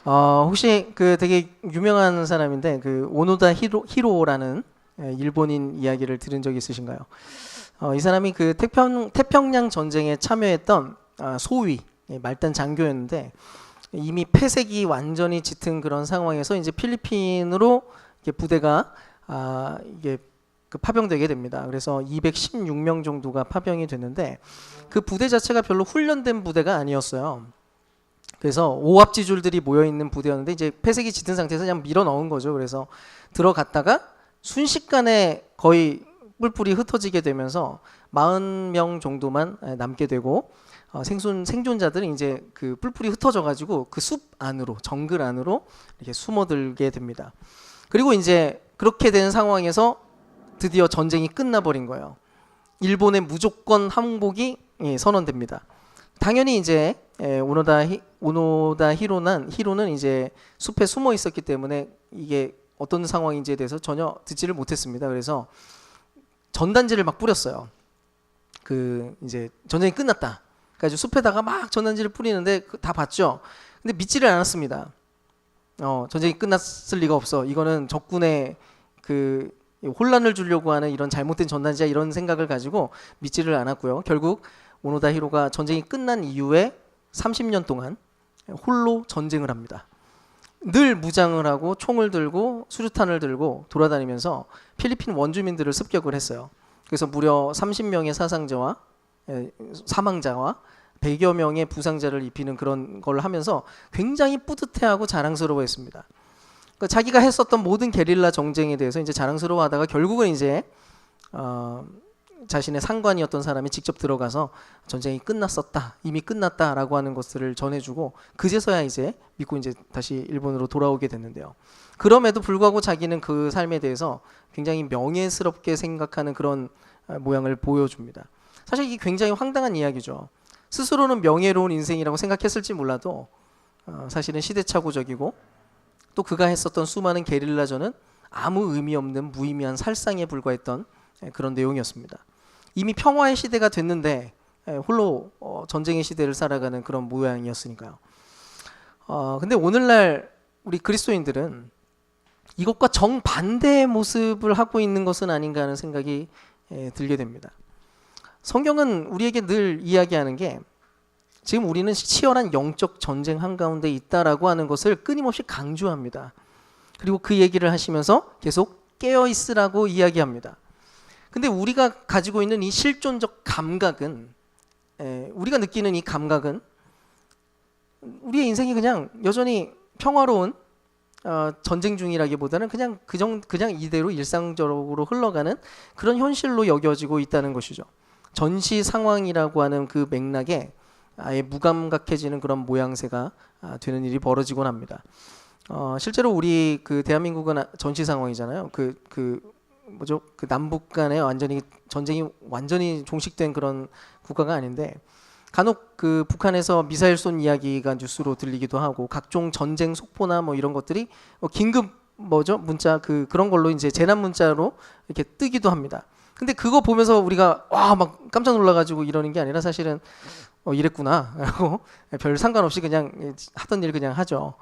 혹시 그 되게 유명한 사람인데 그 오노다 히로라는 일본인 이야기를 들은 적 있으신가요? 이 사람이 그 태평양 전쟁에 참여했던 소위 말단 장교였는데 이미 폐색이 완전히 짙은 그런 상황에서 이제 필리핀으로 이렇게 부대가 이게 그 파병되게 됩니다. 그래서 216명 정도가 파병이 됐는데 그 부대 자체가 별로 훈련된 부대가 아니었어요. 그래서 오합지졸들이 모여 있는 부대였는데 이제 폐색이 짙은 상태에서 그냥 밀어 넣은 거죠. 그래서 들어갔다가 순식간에 거의 뿔뿔이 흩어지게 되면서 40명 정도만 남게 되고 생존자들은 이제 그 뿔뿔이 흩어져 가지고 그 숲 안으로 정글 안으로 이렇게 숨어들게 됩니다. 그리고 이제 그렇게 된 상황에서 드디어 전쟁이 끝나버린 거예요. 일본의 무조건 항복이 선언됩니다. 당연히 이제 오노다 히로는 이제 숲에 숨어 있었기 때문에 이게 어떤 상황인지에 대해서 전혀 듣지를 못했습니다. 그래서 전단지를 막 뿌렸어요. 그 이제 전쟁이 끝났다. 그래서 숲에다가 막 전단지를 뿌리는데 다 봤죠. 근데 믿지를 않았습니다. 전쟁이 끝났을 리가 없어. 이거는 적군의 그 혼란을 주려고 하는 이런 잘못된 전단지야 이런 생각을 가지고 믿지를 않았고요. 결국 오노다 히로가 전쟁이 끝난 이후에 30년 동안 홀로 전쟁을 합니다. 늘 무장을 하고 총을 들고 수류탄을 들고 돌아다니면서 필리핀 원주민들을 습격을 했어요. 그래서 무려 30명의 사망자와 100여 명의 부상자를 입히는 그런 걸 하면서 굉장히 뿌듯해하고 자랑스러워했습니다. 그러니까 자기가 했었던 모든 게릴라 정쟁에 대해서 이제 자랑스러워하다가 결국은 이제 자신의 상관이었던 사람이 직접 들어가서 전쟁이 끝났었다, 이미 끝났다라고 하는 것들을 전해주고 그제서야 이제 믿고 이제 다시 일본으로 돌아오게 됐는데요. 그럼에도 불구하고 자기는 그 삶에 대해서 굉장히 명예스럽게 생각하는 그런 모양을 보여줍니다. 사실 이게 굉장히 황당한 이야기죠. 스스로는 명예로운 인생이라고 생각했을지 몰라도 사실은 시대착오적이고 또 그가 했었던 수많은 게릴라전은 아무 의미 없는 무의미한 살상에 불과했던 그런 내용이었습니다. 이미 평화의 시대가 됐는데 홀로 전쟁의 시대를 살아가는 그런 모양이었으니까요. 근데 오늘날 우리 그리스도인들은 이것과 정반대의 모습을 하고 있는 것은 아닌가 하는 생각이 들게 됩니다. 성경은 우리에게 늘 이야기하는 게 지금 우리는 치열한 영적 전쟁 한가운데 있다라고 하는 것을 끊임없이 강조합니다. 그리고 그 얘기를 하시면서 계속 깨어 있으라고 이야기합니다. 근데 우리가 가지고 있는 이 실존적 감각은 우리가 느끼는 이 감각은 우리의 인생이 그냥 여전히 평화로운 전쟁 중이라기보다는 그냥 이대로 일상적으로 흘러가는 그런 현실로 여겨지고 있다는 것이죠. 전시 상황이라고 하는 그 맥락에 아예 무감각해지는 그런 모양새가 되는 일이 벌어지곤 합니다. 실제로 우리 그 대한민국은 전시 상황이잖아요. 그 남북 간에 전쟁이 완전히 종식된 그런 국가가 아닌데 간혹 그 북한에서 미사일 쏜 이야기가 뉴스로 들리기도 하고 각종 전쟁 속보나 뭐 이런 것들이 긴급 문자 그런 걸로 이제 재난 문자로 이렇게 뜨기도 합니다. 근데 그거 보면서 우리가 와 막 깜짝 놀라가지고 이러는 게 아니라 사실은 이랬구나 라고 별 상관없이 그냥 하던 일 그냥 하죠.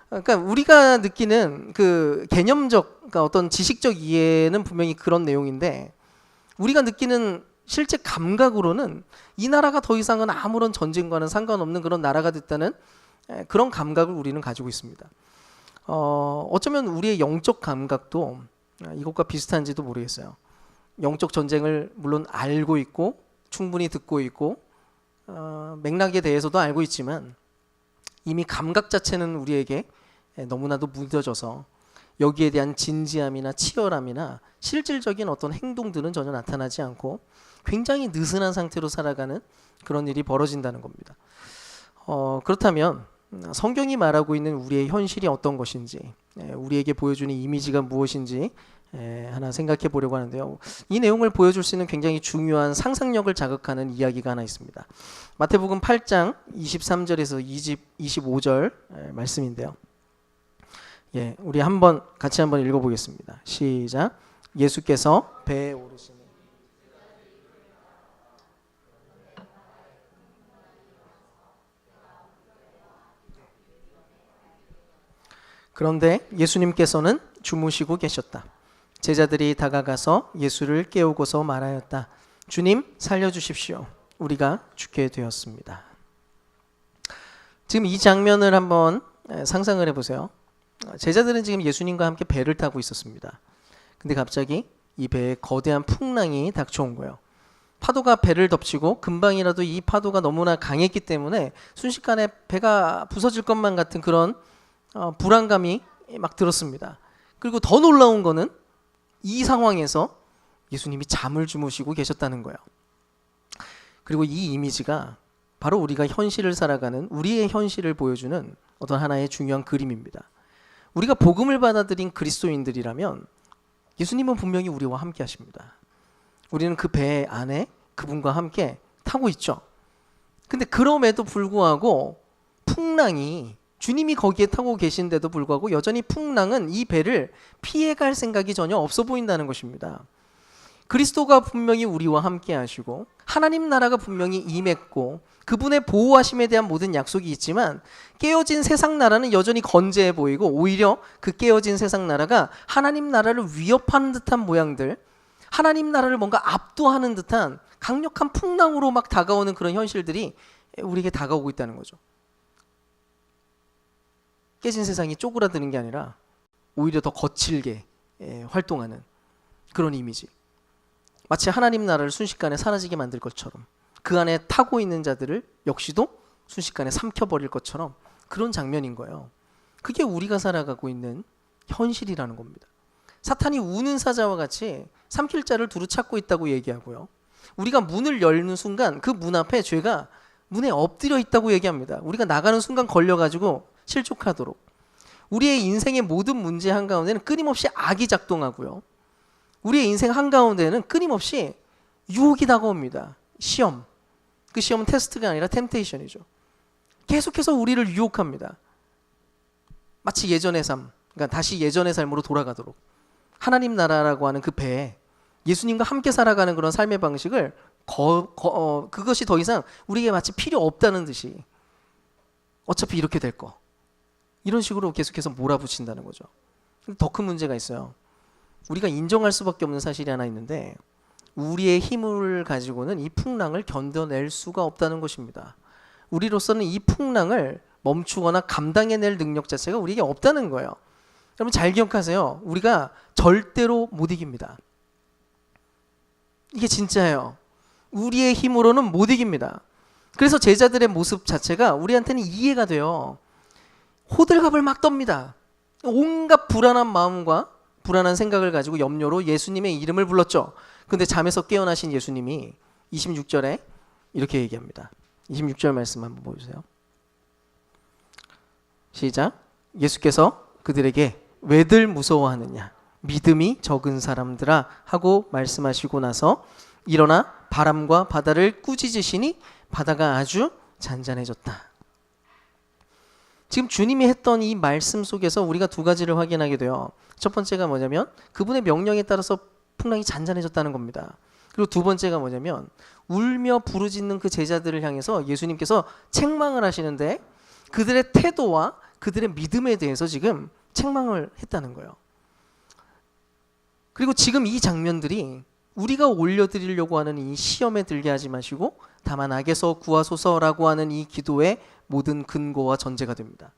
그러니까 우리가 느끼는 그 개념적, 그러니까 어떤 지식적 이해는 분명히 그런 내용인데 우리가 느끼는 실제 감각으로는 이 나라가 더 이상은 아무런 전쟁과는 상관없는 그런 나라가 됐다는 그런 감각을 우리는 가지고 있습니다. 어쩌면 우리의 영적 감각도 이것과 비슷한지도 모르겠어요. 영적 전쟁을 물론 알고 있고 충분히 듣고 있고 맥락에 대해서도 알고 있지만 이미 감각 자체는 우리에게 너무나도 무뎌져서 여기에 대한 진지함이나 치열함이나 실질적인 어떤 행동들은 전혀 나타나지 않고 굉장히 느슨한 상태로 살아가는 그런 일이 벌어진다는 겁니다. 그렇다면 성경이 말하고 있는 우리의 현실이 어떤 것인지 우리에게 보여주는 이미지가 무엇인지 하나 생각해 보려고 하는데요. 이 내용을 보여줄 수 있는 굉장히 중요한 상상력을 자극하는 이야기가 하나 있습니다. 마태복음 8장 23절에서 25절 말씀인데요. 우리 같이 한번 읽어보겠습니다. 시작. 예수께서 배에 오르시니 그런데 예수님께서는 주무시고 계셨다. 제자들이 다가가서 예수를 깨우고서 말하였다. 주님, 살려주십시오. 우리가 죽게 되었습니다. 지금 이 장면을 한번 상상을 해보세요. 제자들은 지금 예수님과 함께 배를 타고 있었습니다. 근데 갑자기 이 배에 거대한 풍랑이 닥쳐온 거예요. 파도가 배를 덮치고 금방이라도 이 파도가 너무나 강했기 때문에 순식간에 배가 부서질 것만 같은 그런 불안감이 막 들었습니다. 그리고 더 놀라운 거는 이 상황에서 예수님이 잠을 주무시고 계셨다는 거예요. 그리고 이 이미지가 바로 우리가 현실을 살아가는 우리의 현실을 보여주는 어떤 하나의 중요한 그림입니다. 우리가 복음을 받아들인 그리스도인들이라면 예수님은 분명히 우리와 함께 하십니다. 우리는 그 배 안에 그분과 함께 타고 있죠. 근데 그럼에도 불구하고 풍랑이, 주님이 거기에 타고 계신데도 불구하고 여전히 풍랑은 이 배를 피해갈 생각이 전혀 없어 보인다는 것입니다. 그리스도가 분명히 우리와 함께 하시고 하나님 나라가 분명히 임했고 그분의 보호하심에 대한 모든 약속이 있지만 깨어진 세상 나라는 여전히 건재해 보이고 오히려 그 깨어진 세상 나라가 하나님 나라를 위협하는 듯한 모양들, 하나님 나라를 뭔가 압도하는 듯한 강력한 풍랑으로 막 다가오는 그런 현실들이 우리에게 다가오고 있다는 거죠. 깨진 세상이 쪼그라드는 게 아니라 오히려 더 거칠게 활동하는 그런 이미지. 마치 하나님 나라를 순식간에 사라지게 만들 것처럼 그 안에 타고 있는 자들을 역시도 순식간에 삼켜버릴 것처럼 그런 장면인 거예요. 그게 우리가 살아가고 있는 현실이라는 겁니다. 사탄이 우는 사자와 같이 삼킬 자를 두루 찾고 있다고 얘기하고요. 우리가 문을 열는 순간 그 문 앞에 죄가 문에 엎드려 있다고 얘기합니다. 우리가 나가는 순간 걸려가지고 실족하도록. 우리의 인생의 모든 문제 한가운데는 끊임없이 악이 작동하고요. 우리의 인생 한가운데는 끊임없이 유혹이 다가옵니다. 시험. 그 시험은 테스트가 아니라 템테이션이죠. 계속해서 우리를 유혹합니다. 마치 예전의 삶, 그러니까 다시 예전의 삶으로 돌아가도록. 하나님 나라라고 하는 그 배에 예수님과 함께 살아가는 그런 삶의 방식을 그것이 더 이상 우리에게 마치 필요 없다는 듯이 어차피 이렇게 될 거. 이런 식으로 계속해서 몰아붙인다는 거죠. 더 큰 문제가 있어요. 우리가 인정할 수밖에 없는 사실이 하나 있는데 우리의 힘을 가지고는 이 풍랑을 견뎌낼 수가 없다는 것입니다. 우리로서는 이 풍랑을 멈추거나 감당해낼 능력 자체가 우리에게 없다는 거예요. 여러분 잘 기억하세요. 우리가 절대로 못 이깁니다. 이게 진짜예요. 우리의 힘으로는 못 이깁니다. 그래서 제자들의 모습 자체가 우리한테는 이해가 돼요. 호들갑을 막 떱니다. 온갖 불안한 마음과 불안한 생각을 가지고 염려로 예수님의 이름을 불렀죠. 근데 잠에서 깨어나신 예수님이 26절에 이렇게 얘기합니다. 26절 말씀 한번 보여주세요. 시작. 예수께서 그들에게 왜들 무서워하느냐 믿음이 적은 사람들아 하고 말씀하시고 나서 일어나 바람과 바다를 꾸짖으시니 바다가 아주 잔잔해졌다. 지금 주님이 했던 이 말씀 속에서 우리가 두 가지를 확인하게 돼요. 첫 번째가 뭐냐면 그분의 명령에 따라서 풍랑이 잔잔해졌다는 겁니다. 그리고 두 번째가 뭐냐면 울며 부르짖는 그 제자들을 향해서 예수님께서 책망을 하시는데 그들의 태도와 그들의 믿음에 대해서 지금 책망을 했다는 거예요. 그리고 지금 이 장면들이 우리가 올려드리려고 하는 이 시험에 들게 하지 마시고 다만 악에서 구하소서라고 하는 이 기도의 모든 근거와 전제가 됩니다.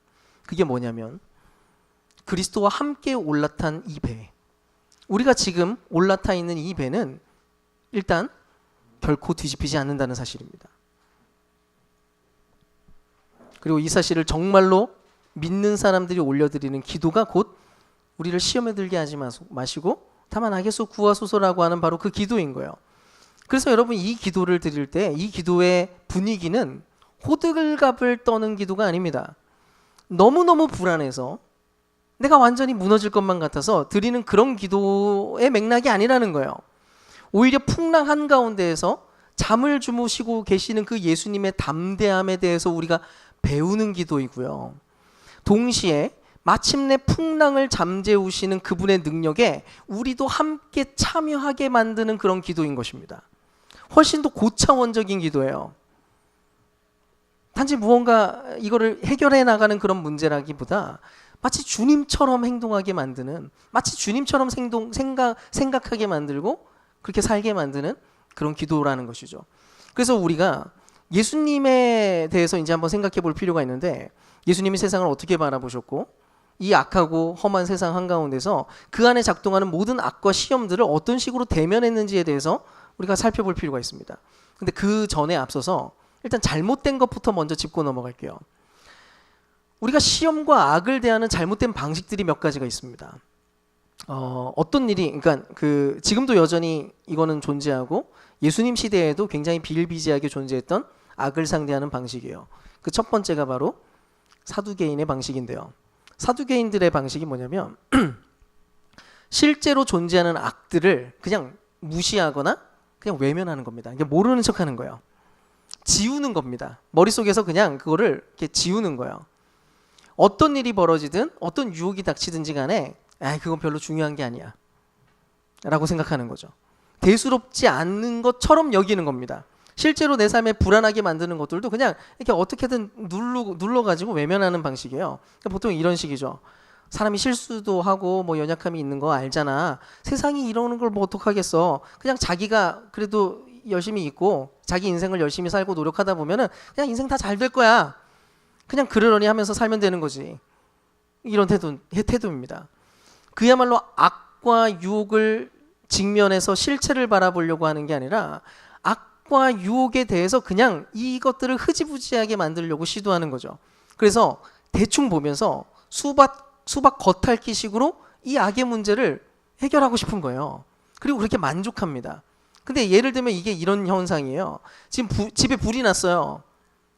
그게 뭐냐면 그리스도와 함께 올라탄 이 배, 우리가 지금 올라타 있는 이 배는 일단 결코 뒤집히지 않는다는 사실입니다. 그리고 이 사실을 정말로 믿는 사람들이 올려드리는 기도가 곧 우리를 시험에 들게 하지 마시고 다만 악에서 구하소서라고 하는 바로 그 기도인 거예요. 그래서 여러분 이 기도를 드릴 때 이 기도의 분위기는 호들갑을 떠는 기도가 아닙니다. 너무너무 불안해서 내가 완전히 무너질 것만 같아서 드리는 그런 기도의 맥락이 아니라는 거예요. 오히려 풍랑 한가운데에서 잠을 주무시고 계시는 그 예수님의 담대함에 대해서 우리가 배우는 기도이고요. 동시에 마침내 풍랑을 잠재우시는 그분의 능력에 우리도 함께 참여하게 만드는 그런 기도인 것입니다. 훨씬 더 고차원적인 기도예요. 단지 무언가 이거를 해결해 나가는 그런 문제라기보다 마치 주님처럼 행동하게 만드는, 마치 주님처럼 생각하게 만들고 그렇게 살게 만드는 그런 기도라는 것이죠. 그래서 우리가 예수님에 대해서 이제 한번 생각해 볼 필요가 있는데, 예수님이 세상을 어떻게 바라보셨고 이 악하고 험한 세상 한가운데서 그 안에 작동하는 모든 악과 시험들을 어떤 식으로 대면했는지에 대해서 우리가 살펴볼 필요가 있습니다. 근데 그 전에 앞서서 일단 잘못된 것부터 먼저 짚고 넘어갈게요. 우리가 시험과 악을 대하는 잘못된 방식들이 몇 가지가 있습니다. 어떤 일이, 그러니까 지금도 여전히 이거는 존재하고 예수님 시대에도 굉장히 비일비재하게 존재했던 악을 상대하는 방식이에요. 그 첫 번째가 바로 사두개인의 방식인데요. 사두개인들의 방식이 뭐냐면 실제로 존재하는 악들을 그냥 무시하거나 그냥 외면하는 겁니다. 그러니까 모르는 척하는 거예요. 지우는 겁니다. 머릿속에서 그냥 그거를 이렇게 지우는 거예요. 어떤 일이 벌어지든 어떤 유혹이 닥치든지 간에 그건 별로 중요한 게 아니야 라고 생각하는 거죠. 대수롭지 않는 것처럼 여기는 겁니다. 실제로 내 삶에 불안하게 만드는 것들도 그냥 이렇게 어떻게든 눌러가지고 외면하는 방식이에요. 그러니까 보통 이런 식이죠. 사람이 실수도 하고 뭐 연약함이 있는 거 알잖아. 세상이 이러는 걸 뭐 어떡하겠어. 그냥 자기가 그래도 열심히 있고 자기 인생을 열심히 살고 노력하다 보면은 그냥 인생 다 잘 될 거야. 그냥 그러려니 하면서 살면 되는 거지. 이런 태도입니다. 그야말로 악과 유혹을 직면해서 실체를 바라보려고 하는 게 아니라 악과 유혹에 대해서 그냥 이것들을 흐지부지하게 만들려고 시도하는 거죠. 그래서 대충 보면서 수박 겉핥기식으로 이 악의 문제를 해결하고 싶은 거예요. 그리고 그렇게 만족합니다. 근데 예를 들면 이게 이런 현상이에요. 지금 집에 불이 났어요.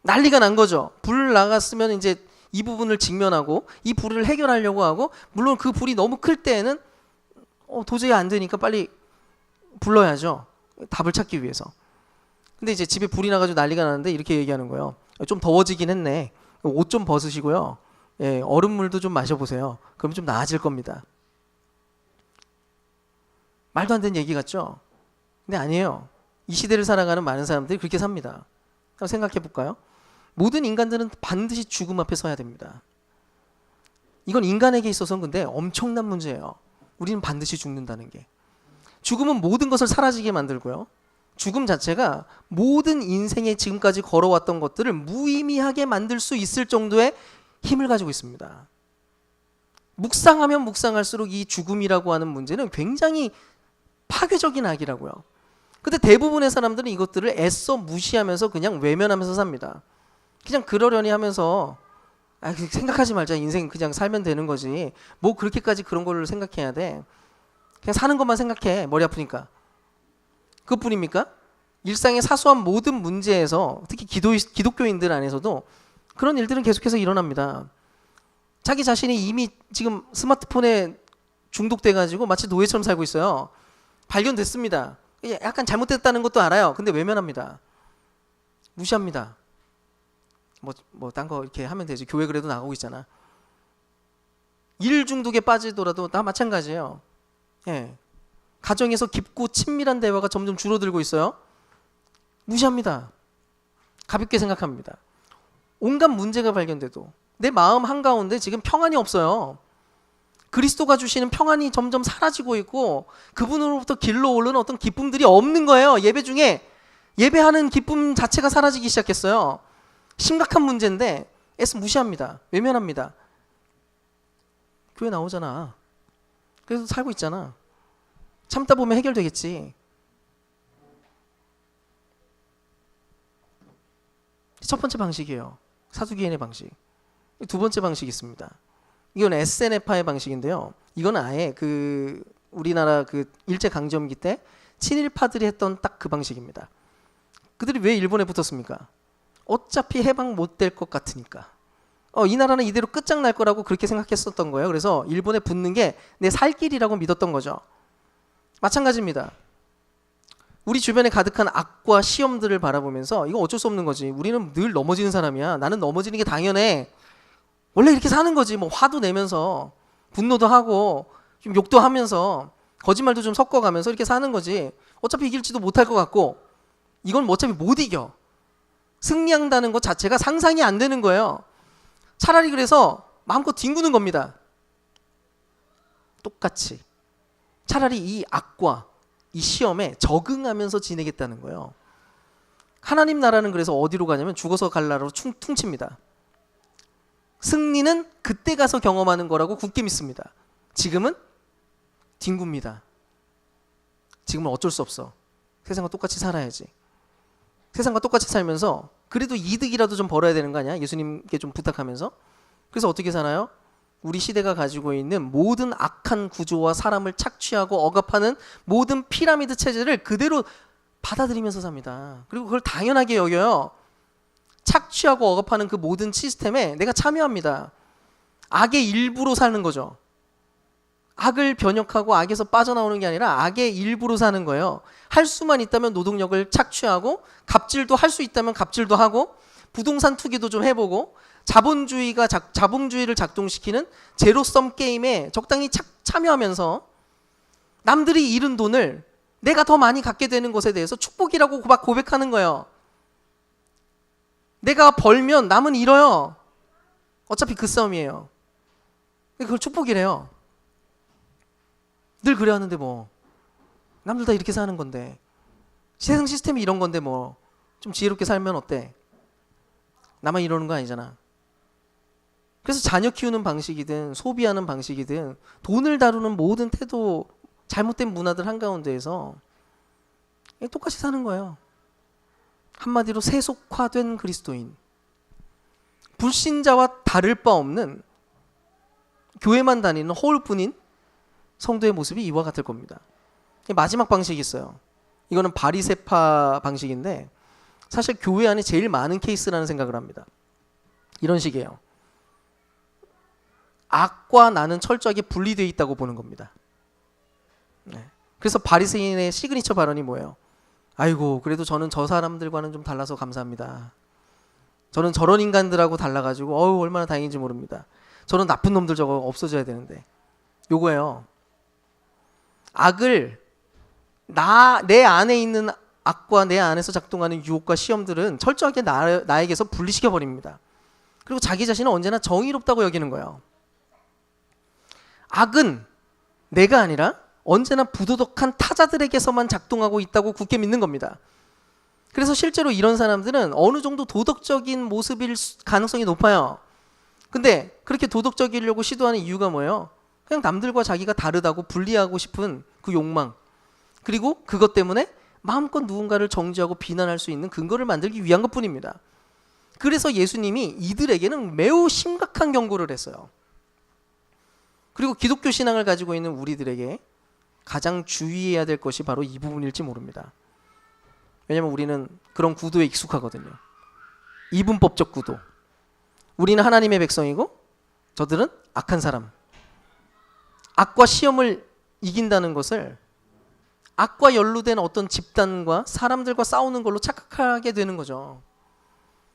난리가 난 거죠. 불 나갔으면 이제 이 부분을 직면하고 이 불을 해결하려고 하고, 물론 그 불이 너무 클 때에는 도저히 안 되니까 빨리 불러야죠. 답을 찾기 위해서. 근데 이제 집에 불이 나가지고 난리가 나는데 이렇게 얘기하는 거예요. 좀 더워지긴 했네. 옷 좀 벗으시고요. 얼음물도 좀 마셔보세요. 그럼 좀 나아질 겁니다. 말도 안 되는 얘기 같죠? 근데 아니에요. 이 시대를 살아가는 많은 사람들이 그렇게 삽니다. 한번 생각해 볼까요? 모든 인간들은 반드시 죽음 앞에 서야 됩니다. 이건 인간에게 있어서는 근데 엄청난 문제예요. 우리는 반드시 죽는다는 게. 죽음은 모든 것을 사라지게 만들고요. 죽음 자체가 모든 인생에 지금까지 걸어왔던 것들을 무의미하게 만들 수 있을 정도의 힘을 가지고 있습니다. 묵상하면 묵상할수록 이 죽음이라고 하는 문제는 굉장히 파괴적인 악이라고요. 근데 대부분의 사람들은 이것들을 애써 무시하면서 그냥 외면하면서 삽니다. 그냥 그러려니 하면서 생각하지 말자. 인생 그냥 살면 되는 거지. 뭐 그렇게까지 그런 걸 생각해야 돼. 그냥 사는 것만 생각해. 머리 아프니까. 그것뿐입니까? 일상의 사소한 모든 문제에서 특히 기독교인들 안에서도 그런 일들은 계속해서 일어납니다. 자기 자신이 이미 지금 스마트폰에 중독돼가지고 마치 노예처럼 살고 있어요. 발견됐습니다. 약간 잘못됐다는 것도 알아요. 근데 외면합니다. 무시합니다. 딴 거 이렇게 하면 되지. 교회 그래도 나가고 있잖아. 일 중독에 빠지더라도 다 마찬가지예요. 가정에서 깊고 친밀한 대화가 점점 줄어들고 있어요. 무시합니다. 가볍게 생각합니다. 온갖 문제가 발견돼도 내 마음 한가운데 지금 평안이 없어요. 그리스도가 주시는 평안이 점점 사라지고 있고 그분으로부터 길러 오르는 어떤 기쁨들이 없는 거예요. 예배 중에 예배하는 기쁨 자체가 사라지기 시작했어요. 심각한 문제인데 애써 무시합니다. 외면합니다. 교회 나오잖아. 그래서 살고 있잖아. 참다 보면 해결되겠지. 첫 번째 방식이에요. 사두개인의 방식. 두 번째 방식이 있습니다. 이건 SNF파의 방식인데요. 이건 아예 우리나라 일제강점기 때 친일파들이 했던 딱 그 방식입니다. 그들이 왜 일본에 붙었습니까? 어차피 해방 못 될 것 같으니까. 이 나라는 이대로 끝장날 거라고 그렇게 생각했었던 거예요. 그래서 일본에 붙는 게 내 살 길이라고 믿었던 거죠. 마찬가지입니다. 우리 주변에 가득한 악과 시험들을 바라보면서 이거 어쩔 수 없는 거지. 우리는 늘 넘어지는 사람이야. 나는 넘어지는 게 당연해. 원래 이렇게 사는 거지. 뭐 화도 내면서 분노도 하고 좀 욕도 하면서 거짓말도 좀 섞어가면서 이렇게 사는 거지. 어차피 이길지도 못할 것 같고 이건 뭐 어차피 못 이겨. 승리한다는 것 자체가 상상이 안 되는 거예요. 차라리 그래서 마음껏 뒹구는 겁니다. 똑같이 차라리 이 악과 이 시험에 적응하면서 지내겠다는 거예요. 하나님 나라는 그래서 어디로 가냐면 죽어서 갈 나라로 퉁칩니다. 승리는 그때 가서 경험하는 거라고 굳게 믿습니다. 지금은 뒹굽니다. 지금은 어쩔 수 없어. 세상과 똑같이 살아야지. 세상과 똑같이 살면서 그래도 이득이라도 좀 벌어야 되는 거 아니야? 예수님께 좀 부탁하면서. 그래서 어떻게 사나요? 우리 시대가 가지고 있는 모든 악한 구조와 사람을 착취하고 억압하는 모든 피라미드 체제를 그대로 받아들이면서 삽니다. 그리고 그걸 당연하게 여겨요. 착취하고 억압하는 그 모든 시스템에 내가 참여합니다. 악의 일부로 사는 거죠. 악을 변혁하고 악에서 빠져나오는 게 아니라 악의 일부로 사는 거예요. 할 수만 있다면 노동력을 착취하고, 갑질도 할 수 있다면 갑질도 하고, 부동산 투기도 좀 해보고, 자본주의를 작동시키는 제로섬 게임에 적당히 참여하면서 남들이 잃은 돈을 내가 더 많이 갖게 되는 것에 대해서 축복이라고 막 고백하는 거예요. 내가 벌면 남은 잃어요. 어차피 그 싸움이에요. 그걸 축복이래요. 늘 그래 하는데 뭐 남들 다 이렇게 사는 건데, 세상 시스템이 이런 건데 뭐 좀 지혜롭게 살면 어때? 나만 이러는 거 아니잖아. 그래서 자녀 키우는 방식이든 소비하는 방식이든 돈을 다루는 모든 태도, 잘못된 문화들 한가운데에서 똑같이 사는 거예요. 한마디로 세속화된 그리스도인, 불신자와 다를 바 없는 교회만 다니는 허울뿐인 성도의 모습이 이와 같을 겁니다. 마지막 방식이 있어요. 이거는 바리새파 방식인데 사실 교회 안에 제일 많은 케이스라는 생각을 합니다. 이런 식이에요. 악과 나는 철저하게 분리되어 있다고 보는 겁니다. 네. 그래서 바리새인의 시그니처 발언이 뭐예요? 아이고 그래도 저는 저 사람들과는 좀 달라서 감사합니다. 저는 저런 인간들하고 달라가지고 얼마나 다행인지 모릅니다. 저런 나쁜 놈들 저거 없어져야 되는데. 요거예요. 악을 내 안에 있는 악과 내 안에서 작동하는 유혹과 시험들은 철저하게 나에게서 분리시켜 버립니다. 그리고 자기 자신은 언제나 정의롭다고 여기는 거예요. 악은 내가 아니라 언제나 부도덕한 타자들에게서만 작동하고 있다고 굳게 믿는 겁니다. 그래서 실제로 이런 사람들은 어느 정도 도덕적인 모습일 가능성이 높아요. 근데 그렇게 도덕적이려고 시도하는 이유가 뭐예요? 그냥 남들과 자기가 다르다고 분리하고 싶은 그 욕망, 그리고 그것 때문에 마음껏 누군가를 정죄하고 비난할 수 있는 근거를 만들기 위한 것뿐입니다. 그래서 예수님이 이들에게는 매우 심각한 경고를 했어요. 그리고 기독교 신앙을 가지고 있는 우리들에게 가장 주의해야 될 것이 바로 이 부분일지 모릅니다. 왜냐하면 우리는 그런 구도에 익숙하거든요. 이분법적 구도. 우리는 하나님의 백성이고 저들은 악한 사람. 악과 시험을 이긴다는 것을 악과 연루된 어떤 집단과 사람들과 싸우는 걸로 착각하게 되는 거죠.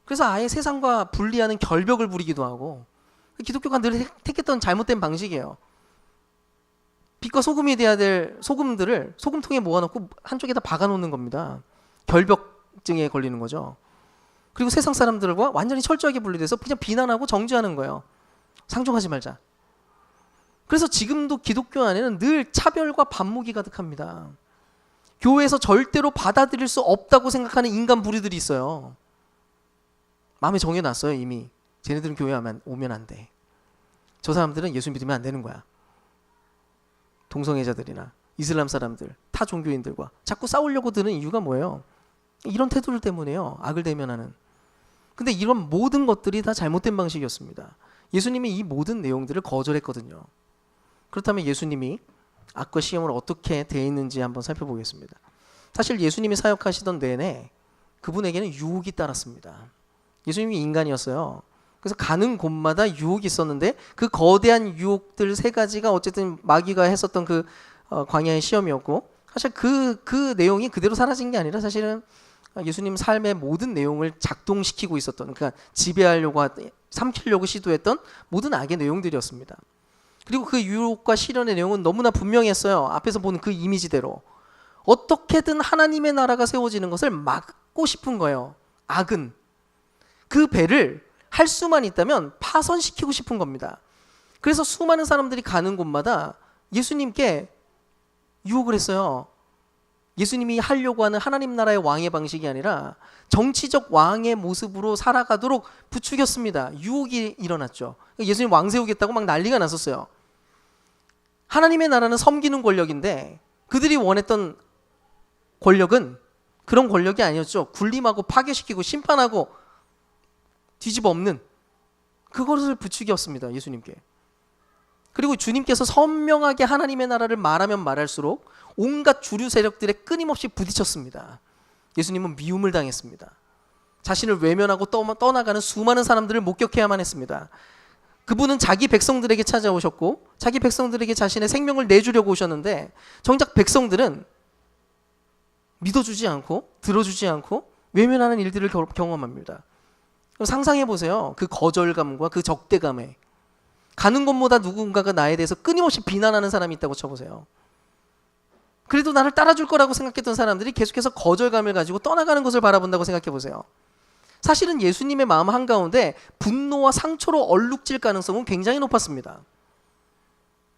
그래서 아예 세상과 분리하는 결벽을 부리기도 하고, 기독교가 늘 택했던 잘못된 방식이에요. 빛과 소금이 돼야 될 소금들을 소금통에 모아놓고 한쪽에다 박아놓는 겁니다. 결벽증에 걸리는 거죠. 그리고 세상 사람들과 완전히 철저하게 분리돼서 그냥 비난하고 정죄하는 거예요. 상종하지 말자. 그래서 지금도 기독교 안에는 늘 차별과 반목이 가득합니다. 교회에서 절대로 받아들일 수 없다고 생각하는 인간 부류들이 있어요. 마음에 정해놨어요 이미. 쟤네들은 교회 오면 안 돼. 저 사람들은 예수 믿으면 안 되는 거야. 동성애자들이나 이슬람 사람들, 타 종교인들과 자꾸 싸우려고 드는 이유가 뭐예요? 이런 태도들 때문에요. 악을 대면하는. 근데 이런 모든 것들이 다 잘못된 방식이었습니다. 예수님이 이 모든 내용들을 거절했거든요. 그렇다면 예수님이 악과 시험을 어떻게 대했는지 한번 살펴보겠습니다. 사실 예수님이 사역하시던 내내 그분에게는 유혹이 따랐습니다. 예수님이 인간이었어요. 그래서 가는 곳마다 유혹이 있었는데 그 거대한 유혹들 세 가지가 어쨌든 마귀가 했었던 그 광야의 시험이었고, 사실 그 내용이 그대로 사라진 게 아니라 사실은 예수님 삶의 모든 내용을 작동시키고 있었던, 그러니까 지배하려고 삼키려고 시도했던 모든 악의 내용들이었습니다. 그리고 그 유혹과 시련의 내용은 너무나 분명했어요. 앞에서 보는 그 이미지대로 어떻게든 하나님의 나라가 세워지는 것을 막고 싶은 거예요. 악은 그 배를 할 수만 있다면 파손시키고 싶은 겁니다. 그래서 수많은 사람들이 가는 곳마다 예수님께 유혹을 했어요. 예수님이 하려고 하는 하나님 나라의 왕의 방식이 아니라 정치적 왕의 모습으로 살아가도록 부추겼습니다. 유혹이 일어났죠. 예수님 왕 세우겠다고 막 난리가 났었어요. 하나님의 나라는 섬기는 권력인데 그들이 원했던 권력은 그런 권력이 아니었죠. 군림하고 파괴시키고 심판하고 뒤집어 엎는 그것을 부추겼습니다. 예수님께. 그리고 주님께서 선명하게 하나님의 나라를 말하면 말할수록 온갖 주류 세력들에 끊임없이 부딪혔습니다. 예수님은 미움을 당했습니다. 자신을 외면하고 떠나가는 수많은 사람들을 목격해야만 했습니다. 그분은 자기 백성들에게 찾아오셨고 자기 백성들에게 자신의 생명을 내주려고 오셨는데 정작 백성들은 믿어주지 않고 들어주지 않고 외면하는 일들을 경험합니다. 상상해 보세요. 그 거절감과 그 적대감에 가는 곳마다 누군가가 나에 대해서 끊임없이 비난하는 사람이 있다고 쳐보세요. 그래도 나를 따라줄 거라고 생각했던 사람들이 계속해서 거절감을 가지고 떠나가는 것을 바라본다고 생각해 보세요. 사실은 예수님의 마음 한가운데 분노와 상처로 얼룩질 가능성은 굉장히 높았습니다.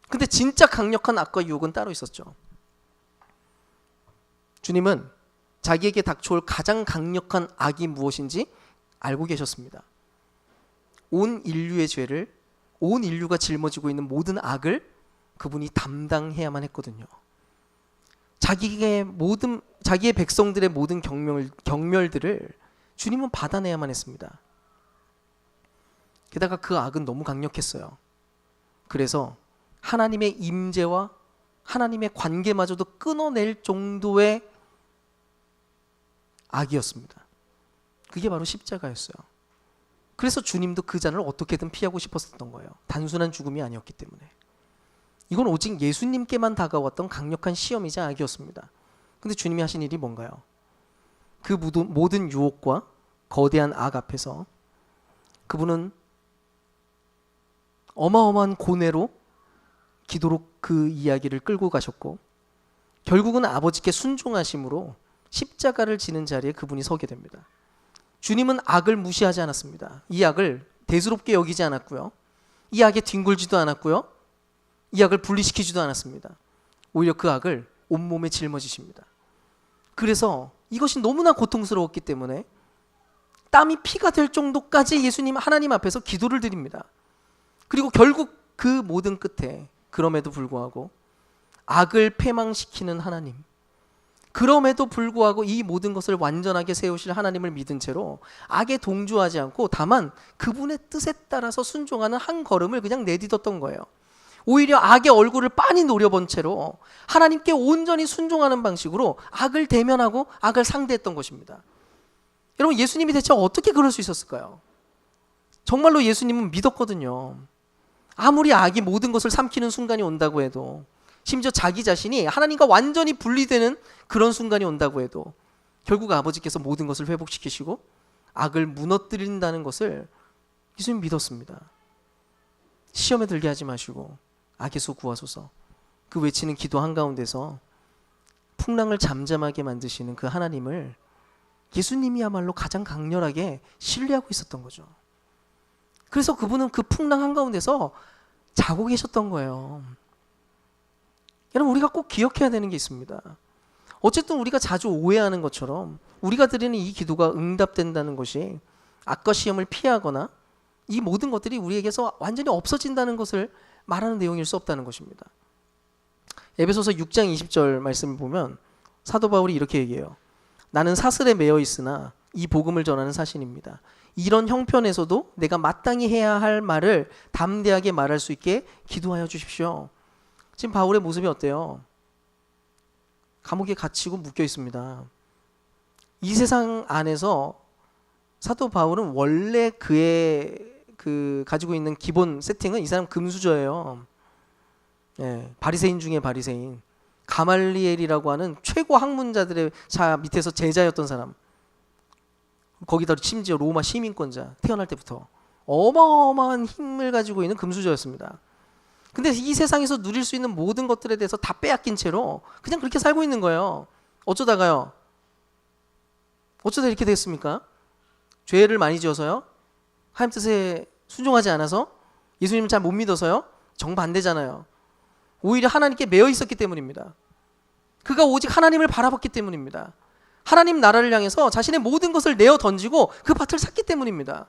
근데 진짜 강력한 악과 유혹은 따로 있었죠. 주님은 자기에게 닥쳐올 가장 강력한 악이 무엇인지 알고 계셨습니다. 온 인류의 죄를, 온 인류가 짊어지고 있는 모든 악을 그분이 담당해야만 했거든요. 자기의 백성들의 모든 경멸들을 주님은 받아내야만 했습니다. 게다가 그 악은 너무 강력했어요. 그래서 하나님의 임재와 하나님의 관계마저도 끊어낼 정도의 악이었습니다. 그게 바로 십자가였어요. 그래서 주님도 그 잔을 어떻게든 피하고 싶었던 거예요. 단순한 죽음이 아니었기 때문에. 이건 오직 예수님께만 다가왔던 강력한 시험이자 악이었습니다. 근데 주님이 하신 일이 뭔가요? 그 모든 유혹과 거대한 악 앞에서 그분은 어마어마한 고뇌로 기도로 그 이야기를 끌고 가셨고 결국은 아버지께 순종하심으로 십자가를 지는 자리에 그분이 서게 됩니다. 주님은 악을 무시하지 않았습니다. 이 악을 대수롭게 여기지 않았고요. 이 악에 뒹굴지도 않았고요. 이 악을 분리시키지도 않았습니다. 오히려 그 악을 온몸에 짊어지십니다. 그래서 이것이 너무나 고통스러웠기 때문에 땀이 피가 될 정도까지 예수님 하나님 앞에서 기도를 드립니다. 그리고 결국 그 모든 끝에 그럼에도 불구하고 악을 패망시키는 하나님, 그럼에도 불구하고 이 모든 것을 완전하게 세우실 하나님을 믿은 채로 악에 동조하지 않고 다만 그분의 뜻에 따라서 순종하는 한 걸음을 그냥 내딛었던 거예요. 오히려 악의 얼굴을 빤히 노려본 채로 하나님께 온전히 순종하는 방식으로 악을 대면하고 악을 상대했던 것입니다. 여러분, 예수님이 대체 어떻게 그럴 수 있었을까요? 정말로 예수님은 믿었거든요. 아무리 악이 모든 것을 삼키는 순간이 온다고 해도, 심지어 자기 자신이 하나님과 완전히 분리되는 그런 순간이 온다고 해도 결국 아버지께서 모든 것을 회복시키시고 악을 무너뜨린다는 것을 예수님 믿었습니다. 시험에 들게 하지 마시고 악에서 구하소서, 그 외치는 기도 한가운데서 풍랑을 잠잠하게 만드시는 그 하나님을 예수님이야말로 가장 강렬하게 신뢰하고 있었던 거죠. 그래서 그분은 그 풍랑 한가운데서 자고 계셨던 거예요. 여러분, 우리가 꼭 기억해야 되는 게 있습니다. 어쨌든 우리가 자주 오해하는 것처럼 우리가 드리는 이 기도가 응답된다는 것이 악과 시험을 피하거나 이 모든 것들이 우리에게서 완전히 없어진다는 것을 말하는 내용일 수 없다는 것입니다. 에베소서 6장 20절 말씀을 보면 사도 바울이 이렇게 얘기해요. 나는 사슬에 매여 있으나 이 복음을 전하는 사신입니다. 이런 형편에서도 내가 마땅히 해야 할 말을 담대하게 말할 수 있게 기도하여 주십시오. 지금 바울의 모습이 어때요? 감옥에 갇히고 묶여 있습니다. 이 세상 안에서 사도 바울은 원래 그의 가지고 있는 기본 세팅은 이 사람 금수저예요. 예, 바리새인 중에 바리새인, 가말리엘이라고 하는 최고 학문자들의 밑에서 제자였던 사람. 거기다 심지어 로마 시민권자, 태어날 때부터 어마어마한 힘을 가지고 있는 금수저였습니다. 근데 이 세상에서 누릴 수 있는 모든 것들에 대해서 다 빼앗긴 채로 그냥 그렇게 살고 있는 거예요. 어쩌다가요? 어쩌다 이렇게 됐습니까? 죄를 많이 지어서요? 하나님 뜻에 순종하지 않아서? 예수님을 잘 못 믿어서요? 정반대잖아요. 오히려 하나님께 매여 있었기 때문입니다. 그가 오직 하나님을 바라봤기 때문입니다. 하나님 나라를 향해서 자신의 모든 것을 내어 던지고 그 밭을 샀기 때문입니다.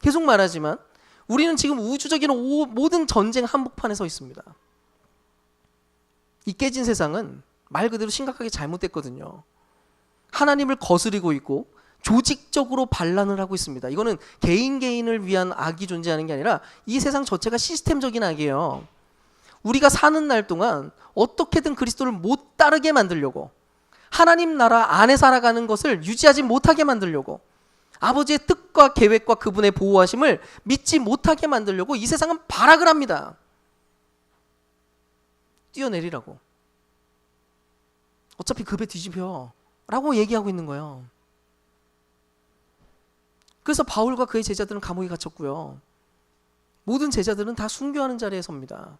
계속 말하지만 우리는 지금 우주적인 모든 전쟁 한복판에 서 있습니다. 이 깨진 세상은 말 그대로 심각하게 잘못됐거든요. 하나님을 거스리고 있고 조직적으로 반란을 하고 있습니다. 이거는 개인을 위한 악이 존재하는 게 아니라 이 세상 자체가 시스템적인 악이에요. 우리가 사는 날 동안 어떻게든 그리스도를 못 따르게 만들려고, 하나님 나라 안에 살아가는 것을 유지하지 못하게 만들려고, 아버지의 뜻과 계획과 그분의 보호하심을 믿지 못하게 만들려고 이 세상은 발악을 합니다. 뛰어내리라고. 어차피 급에 뒤집혀 라고 얘기하고 있는 거예요. 그래서 바울과 그의 제자들은 감옥에 갇혔고요. 모든 제자들은 다 순교하는 자리에 섭니다.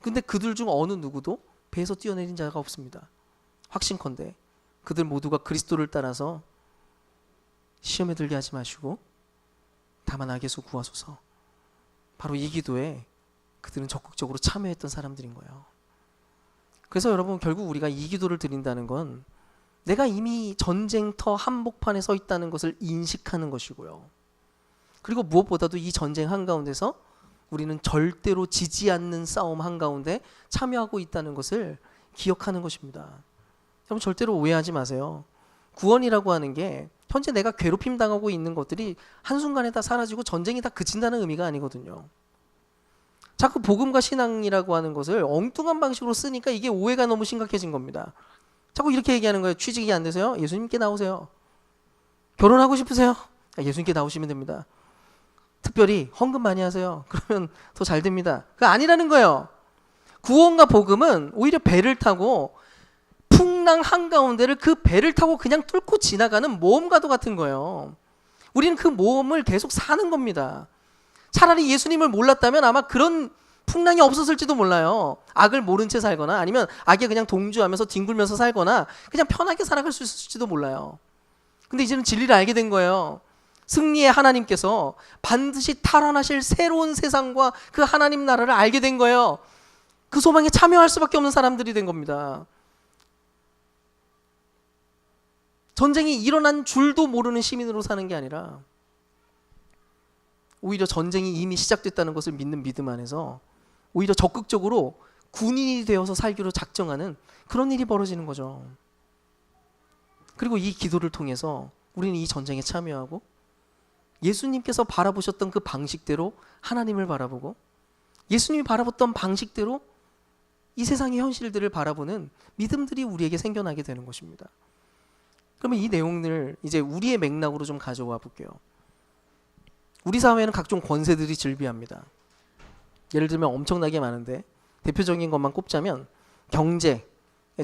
근데 그들 중 어느 누구도 배에서 뛰어내린 자가 없습니다. 확신컨대 그들 모두가 그리스도를 따라서 시험에 들게 하지 마시고 다만 악에서 구하소서. 바로 이 기도에 그들은 적극적으로 참여했던 사람들인 거예요. 그래서 여러분, 결국 우리가 이 기도를 드린다는 건 내가 이미 전쟁터 한복판에 서 있다는 것을 인식하는 것이고요. 그리고 무엇보다도 이 전쟁 한가운데서 우리는 절대로 지지 않는 싸움 한가운데 참여하고 있다는 것을 기억하는 것입니다. 여러분, 절대로 오해하지 마세요. 구원이라고 하는 게 현재 내가 괴롭힘 당하고 있는 것들이 한순간에 다 사라지고 전쟁이 다 그친다는 의미가 아니거든요. 자꾸 복음과 신앙이라고 하는 것을 엉뚱한 방식으로 쓰니까 이게 오해가 너무 심각해진 겁니다. 자꾸 이렇게 얘기하는 거예요. 취직이 안 되세요? 예수님께 나오세요. 결혼하고 싶으세요? 예수님께 나오시면 됩니다. 특별히 헌금 많이 하세요. 그러면 더 잘 됩니다. 그거 아니라는 거예요. 구원과 복음은 오히려 배를 타고 풍랑 한가운데를 그 배를 타고 그냥 뚫고 지나가는 모험가도 같은 거예요. 우리는 그 모험을 계속 사는 겁니다. 차라리 예수님을 몰랐다면 아마 그런 풍랑이 없었을지도 몰라요. 악을 모른 채 살거나 아니면 악에 그냥 동조하면서 뒹굴면서 살거나 그냥 편하게 살아갈 수 있을지도 몰라요. 근데 이제는 진리를 알게 된 거예요. 승리의 하나님께서 반드시 탈환하실 새로운 세상과 그 하나님 나라를 알게 된 거예요. 그 소망에 참여할 수밖에 없는 사람들이 된 겁니다. 전쟁이 일어난 줄도 모르는 시민으로 사는 게 아니라 오히려 전쟁이 이미 시작됐다는 것을 믿는 믿음 안에서 오히려 적극적으로 군인이 되어서 살기로 작정하는 그런 일이 벌어지는 거죠. 그리고 이 기도를 통해서 우리는 이 전쟁에 참여하고 예수님께서 바라보셨던 그 방식대로 하나님을 바라보고 예수님이 바라봤던 방식대로 이 세상의 현실들을 바라보는 믿음들이 우리에게 생겨나게 되는 것입니다. 그러면 이 내용을 이제 우리의 맥락으로 좀 가져와 볼게요. 우리 사회에는 각종 권세들이 즐비합니다. 예를 들면 엄청나게 많은데 대표적인 것만 꼽자면 경제,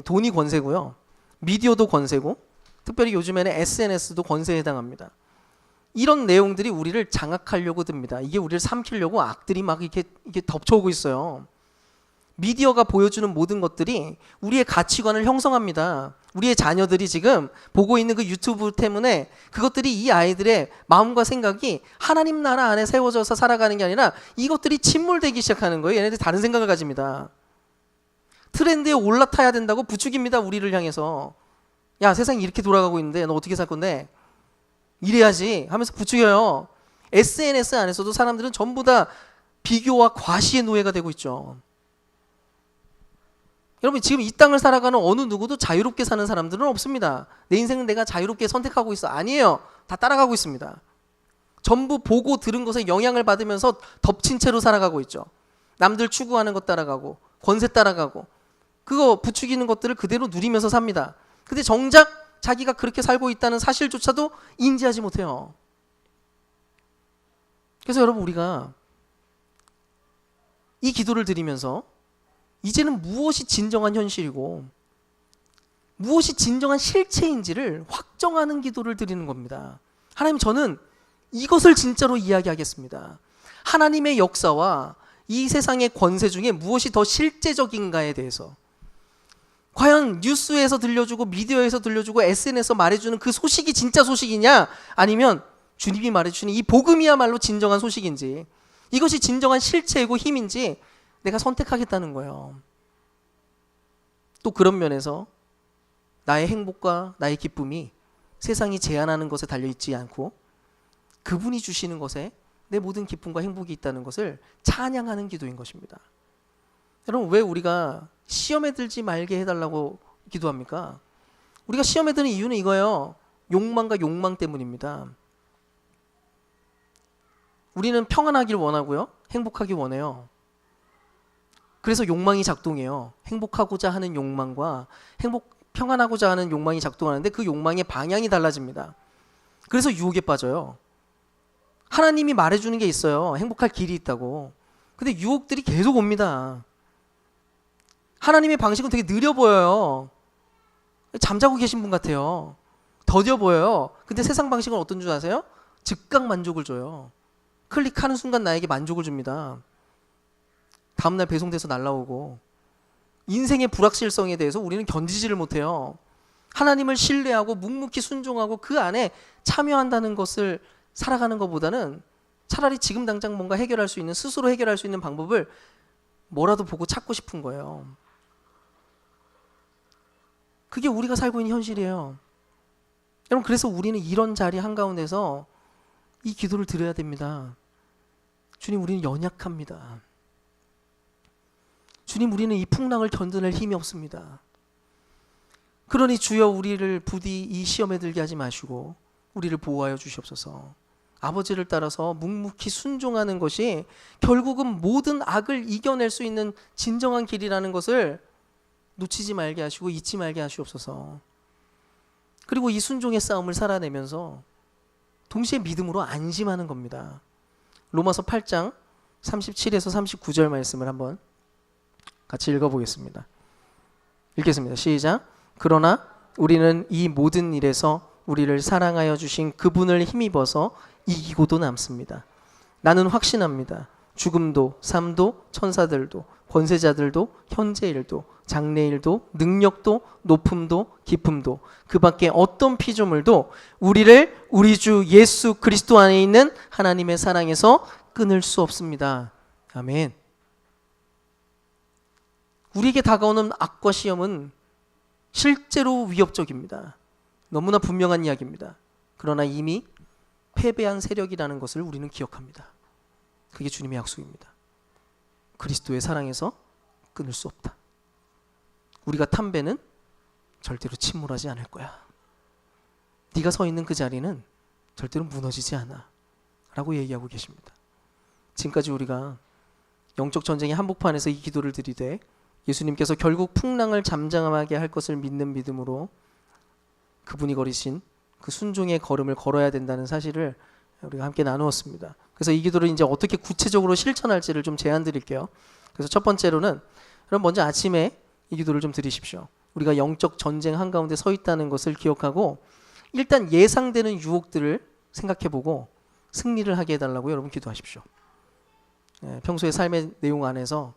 돈이 권세고요. 미디어도 권세고 특별히 요즘에는 SNS도 권세에 해당합니다. 이런 내용들이 우리를 장악하려고 듭니다. 이게 우리를 삼키려고 악들이 막 이렇게 덮쳐오고 있어요. 미디어가 보여주는 모든 것들이 우리의 가치관을 형성합니다. 우리의 자녀들이 지금 보고 있는 그 유튜브 때문에 그것들이 이 아이들의 마음과 생각이 하나님 나라 안에 세워져서 살아가는 게 아니라 이것들이 침몰되기 시작하는 거예요. 얘네들이 다른 생각을 가집니다. 트렌드에 올라타야 된다고 부추깁니다. 우리를 향해서. 야, 세상이 이렇게 돌아가고 있는데 너 어떻게 살 건데? 이래야지 하면서 부추겨요. SNS 안에서도 사람들은 전부 다 비교와 과시의 노예가 되고 있죠. 여러분, 지금 이 땅을 살아가는 어느 누구도 자유롭게 사는 사람들은 없습니다. 내 인생은 내가 자유롭게 선택하고 있어. 아니에요. 다 따라가고 있습니다. 전부 보고 들은 것에 영향을 받으면서 덮친 채로 살아가고 있죠. 남들 추구하는 것 따라가고 권세 따라가고 그거 부추기는 것들을 그대로 누리면서 삽니다. 근데 정작 자기가 그렇게 살고 있다는 사실조차도 인지하지 못해요. 그래서 여러분, 우리가 이 기도를 드리면서 이제는 무엇이 진정한 현실이고 무엇이 진정한 실체인지를 확정하는 기도를 드리는 겁니다. 하나님, 저는 이것을 진짜로 이야기하겠습니다. 하나님의 역사와 이 세상의 권세 중에 무엇이 더 실제적인가에 대해서, 과연 뉴스에서 들려주고 미디어에서 들려주고 SNS에서 말해주는 그 소식이 진짜 소식이냐, 아니면 주님이 말해주시는 이 복음이야말로 진정한 소식인지, 이것이 진정한 실체이고 힘인지 내가 선택하겠다는 거예요. 또 그런 면에서 나의 행복과 나의 기쁨이 세상이 제한하는 것에 달려있지 않고 그분이 주시는 것에 내 모든 기쁨과 행복이 있다는 것을 찬양하는 기도인 것입니다. 여러분, 왜 우리가 시험에 들지 말게 해달라고 기도합니까? 우리가 시험에 드는 이유는 이거예요. 욕망과 욕망 때문입니다. 우리는 평안하길 원하고요, 행복하길 원해요. 그래서 욕망이 작동해요. 행복하고자 하는 욕망과 평안하고자 하는 욕망이 작동하는데 그 욕망의 방향이 달라집니다. 그래서 유혹에 빠져요. 하나님이 말해주는 게 있어요. 행복할 길이 있다고. 근데 유혹들이 계속 옵니다. 하나님의 방식은 되게 느려 보여요. 잠자고 계신 분 같아요. 더뎌 보여요. 근데 세상 방식은 어떤 줄 아세요? 즉각 만족을 줘요. 클릭하는 순간 나에게 만족을 줍니다. 다음날 배송돼서 날라오고. 인생의 불확실성에 대해서 우리는 견디지를 못해요. 하나님을 신뢰하고 묵묵히 순종하고 그 안에 참여한다는 것을 살아가는 것보다는 차라리 지금 당장 뭔가 해결할 수 있는, 스스로 해결할 수 있는 방법을 뭐라도 보고 찾고 싶은 거예요. 그게 우리가 살고 있는 현실이에요. 여러분, 그래서 우리는 이런 자리 한가운데서 이 기도를 드려야 됩니다. 주님, 우리는 연약합니다. 주님, 우리는 이 풍랑을 견뎌낼 힘이 없습니다. 그러니 주여, 우리를 부디 이 시험에 들게 하지 마시고 우리를 보호하여 주시옵소서. 아버지를 따라서 묵묵히 순종하는 것이 결국은 모든 악을 이겨낼 수 있는 진정한 길이라는 것을 놓치지 말게 하시고 잊지 말게 하시옵소서. 그리고 이 순종의 싸움을 살아내면서 동시에 믿음으로 안심하는 겁니다. 로마서 8장 37에서 39절 말씀을 한번 같이 읽어보겠습니다. 읽겠습니다. 시작. 그러나 우리는 이 모든 일에서 우리를 사랑하여 주신 그분을 힘입어서 이기고도 남습니다. 나는 확신합니다. 죽음도 삶도 천사들도 권세자들도 현재일도 장래일도 능력도 높음도 깊음도 그 밖에 어떤 피조물도 우리를 우리 주 예수 그리스도 안에 있는 하나님의 사랑에서 끊을 수 없습니다. 아멘. 우리에게 다가오는 악과 시험은 실제로 위협적입니다. 너무나 분명한 이야기입니다. 그러나 이미 패배한 세력이라는 것을 우리는 기억합니다. 그게 주님의 약속입니다. 그리스도의 사랑에서 끊을 수 없다. 우리가 탄 배는 절대로 침몰하지 않을 거야. 네가 서 있는 그 자리는 절대로 무너지지 않아 라고 얘기하고 계십니다. 지금까지 우리가 영적 전쟁의 한복판에서 이 기도를 드리되 예수님께서 결국 풍랑을 잠잠하게 할 것을 믿는 믿음으로 그분이 걸으신 그 순종의 걸음을 걸어야 된다는 사실을 우리가 함께 나누었습니다. 그래서 이 기도를 이제 어떻게 구체적으로 실천할지를 좀 제안 드릴게요. 그래서 첫 번째로는 그럼 먼저 아침에 이 기도를 좀 드리십시오. 우리가 영적 전쟁 한가운데 서 있다는 것을 기억하고 일단 예상되는 유혹들을 생각해보고 승리를 하게 해달라고 여러분 기도하십시오. 평소의 삶의 내용 안에서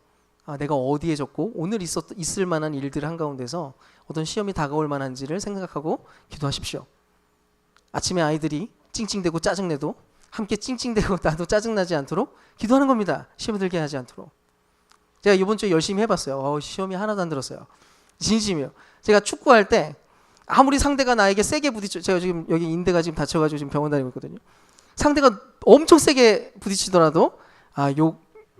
내가 어디에 졌고 오늘 있을 만한 일들 한가운데서 어떤 시험이 다가올 만한지를 생각하고 기도하십시오. 아침에 아이들이 찡찡대고 짜증내도 함께 찡찡대고 나도 짜증나지 않도록 기도하는 겁니다. 시험에 들게 하지 않도록. 제가 이번 주에 열심히 해봤어요. 시험이 하나도 안 들었어요. 진심이에요. 제가 축구할 때 아무리 상대가 나에게 세게 부딪혀, 제가 지금 여기 인대가 지금 다쳐가지고 지금 병원 다니고 있거든요. 상대가 엄청 세게 부딪히더라도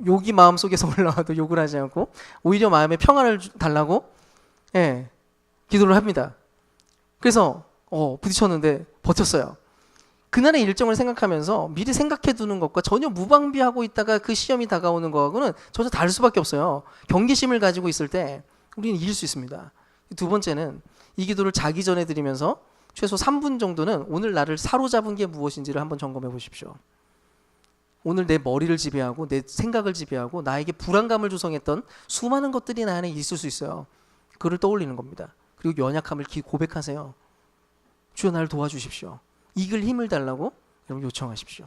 욕이 마음속에서 올라와도 욕을 하지 않고 오히려 마음에 평안을 달라고 기도를 합니다. 그래서 부딪혔는데 버텼어요. 그날의 일정을 생각하면서 미리 생각해두는 것과 전혀 무방비하고 있다가 그 시험이 다가오는 거하고는 전혀 다를 수밖에 없어요. 경계심을 가지고 있을 때 우리는 이길 수 있습니다. 두 번째는 이 기도를 자기 전에 드리면서 최소 3분 정도는 오늘 나를 사로잡은 게 무엇인지를 한번 점검해 보십시오. 오늘 내 머리를 지배하고 내 생각을 지배하고 나에게 불안감을 조성했던 수많은 것들이 나 안에 있을 수 있어요. 그를 떠올리는 겁니다. 그리고 연약함을 고백하세요. 주여 나를 도와주십시오. 이길 힘을 달라고 여러분 요청하십시오.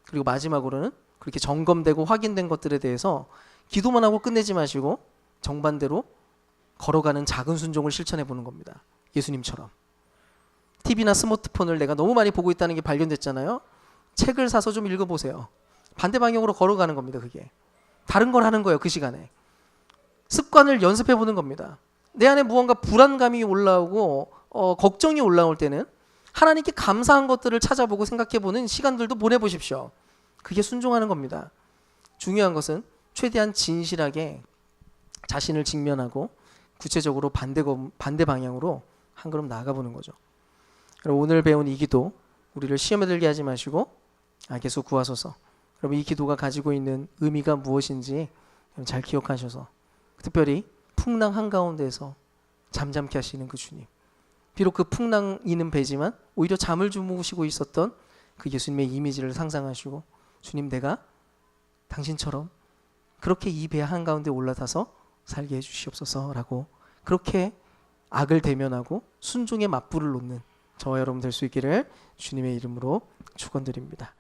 그리고 마지막으로는 그렇게 점검되고 확인된 것들에 대해서 기도만 하고 끝내지 마시고 정반대로 걸어가는 작은 순종을 실천해 보는 겁니다. 예수님처럼. TV나 스마트폰을 내가 너무 많이 보고 있다는 게 발견됐잖아요. 책을 사서 좀 읽어보세요. 반대 방향으로 걸어가는 겁니다. 그게 다른 걸 하는 거예요. 그 시간에 습관을 연습해 보는 겁니다. 내 안에 무언가 불안감이 올라오고 걱정이 올라올 때는 하나님께 감사한 것들을 찾아보고 생각해 보는 시간들도 보내보십시오. 그게 순종하는 겁니다. 중요한 것은 최대한 진실하게 자신을 직면하고 구체적으로 반대 방향으로 한 걸음 나아가보는 거죠. 그럼 오늘 배운 이 기도 우리를 시험에 들게 하지 마시고 예수 구하소서. 여러분 이 기도가 가지고 있는 의미가 무엇인지 잘 기억하셔서 특별히 풍랑 한가운데서 잠잠케 하시는 그 주님, 비록 그 풍랑이는 배지만 오히려 잠을 주무시고 있었던 그 예수님의 이미지를 상상하시고 주님 내가 당신처럼 그렇게 이 배 한가운데 올라타서 살게 해주시옵소서라고 그렇게 악을 대면하고 순종의 맞불을 놓는 저와 여러분 될 수 있기를 주님의 이름으로 축원드립니다.